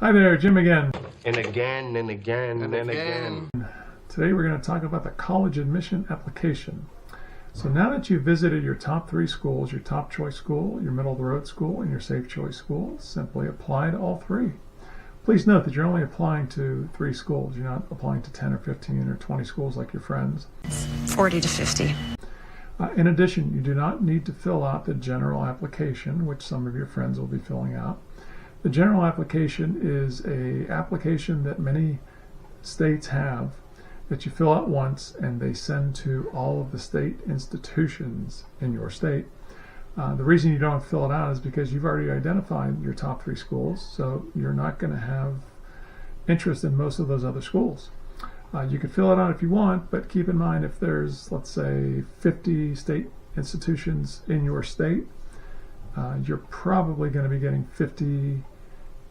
Hi there, Jim again. And again, and again, and again. Today we're going to talk about the college admission application. So now that you've visited your top 3 schools, your top choice school, your middle of the road school, and your safe choice school, simply apply to all 3. Please note that you're only applying to 3 schools. You're not applying to 10 or 15 or 20 schools like your friends. 40 to 50. In addition, you do not need to fill out the general application, which some of your friends will be filling out. The general application is an application that many states have that you fill out once and they send to all of the state institutions in your state. The reason you don't fill it out is because you've already identified your top 3 schools, so you're not going to have interest in most of those other schools. You can fill it out if you want, but keep in mind if there's, let's say, 50 state institutions in your state, you're probably going to be getting 50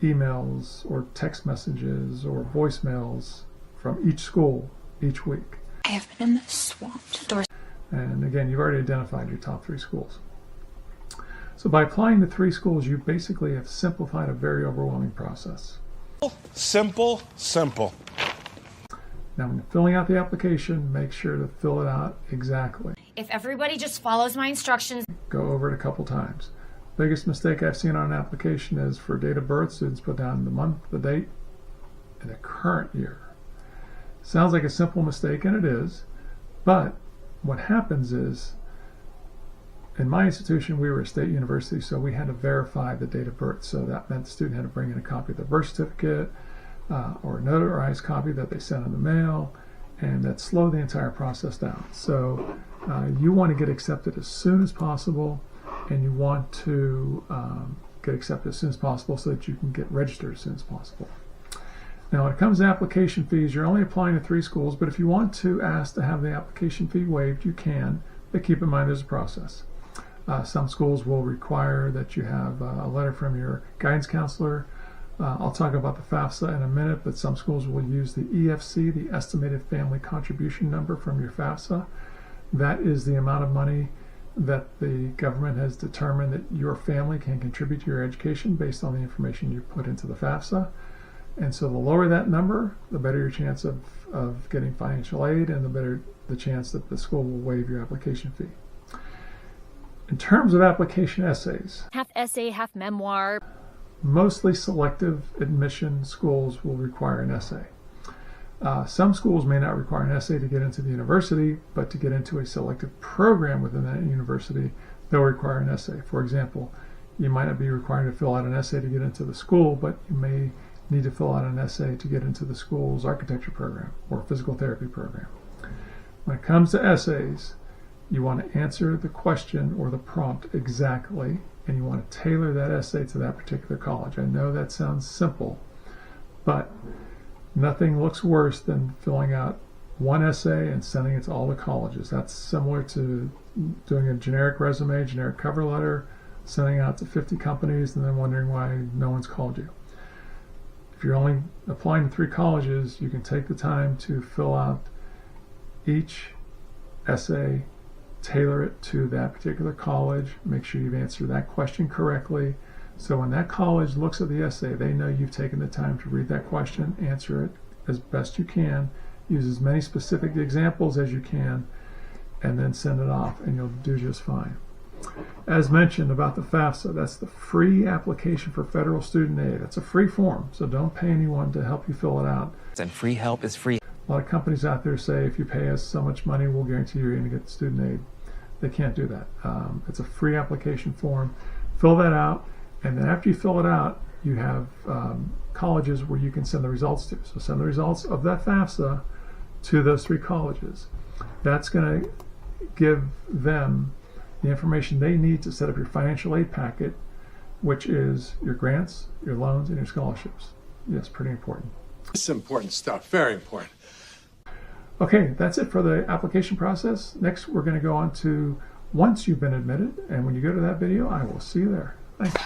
emails or text messages or voicemails from each school each week. I have been in the swamped. And again, you've already identified your top 3 schools. So by applying to 3 schools, you basically have simplified a very overwhelming process. Simple, simple. Now, when you're filling out the application, make sure to fill it out exactly. If everybody just follows my instructions. Go over it a couple times. Biggest mistake I've seen on an application is for date of birth, students put down the month, the date, and the current year. Sounds like a simple mistake, and it is, but what happens is, in my institution, we were a state university, so we had to verify the date of birth. So that meant the student had to bring in a copy of their birth certificate or a notarized copy that they sent in the mail, and that slowed the entire process down. So you want to get accepted as soon as possible, and you want to get accepted as soon as possible so that you can get registered as soon as possible. Now, when it comes to application fees, you're only applying to 3 schools, but if you want to ask to have the application fee waived, you can, but keep in mind there's a process. Some schools will require that you have a letter from your guidance counselor. I'll talk about the FAFSA in a minute, but some schools will use the EFC, the Estimated Family Contribution Number from your FAFSA. That is the amount of money that the government has determined that your family can contribute to your education based on the information you put into the FAFSA. And so the lower that number, the better your chance of getting financial aid, and the better the chance that the school will waive your application fee. In terms of application essays, Half essay, half memoir. mostly selective admission schools will require an essay. Some schools may not require an essay to get into the university, but to get into a selective program within that university, they'll require an essay. For example, you might not be required to fill out an essay to get into the school, but you may need to fill out an essay to get into the school's architecture program or physical therapy program. When it comes to essays, you want to answer the question or the prompt exactly, and you want to tailor that essay to that particular college. I know that sounds simple, but nothing looks worse than filling out one essay and sending it to all the colleges. That's similar to doing a generic resume, generic cover letter, sending out to 50 companies and then wondering why no one's called you. If you're only applying to 3 colleges, you can take the time to fill out each essay, tailor it to that particular college, make sure you've answered that question correctly. So when that college looks at the essay, they know you've taken the time to read that question, answer it as best you can, use as many specific examples as you can, and then send it off, and you'll do just fine. As mentioned about the FAFSA, that's the free application for federal student aid. It's a free form, so don't pay anyone to help you fill it out. And free help is free. A lot of companies out there say if you pay us so much money, we'll guarantee you're going to get student aid. They can't do that. It's a free application form. Fill that out, and then after you fill it out, you have colleges where you can send the results to. So send the results of that FAFSA to those 3 colleges. That's going to give them the information they need to set up your financial aid packet, which is your grants, your loans, and your scholarships. Yes, pretty important. It's important stuff, very important. Okay, that's it for the application process. Next, we're going to go on to once you've been admitted, and when you go to that video, I will see you there. Thanks.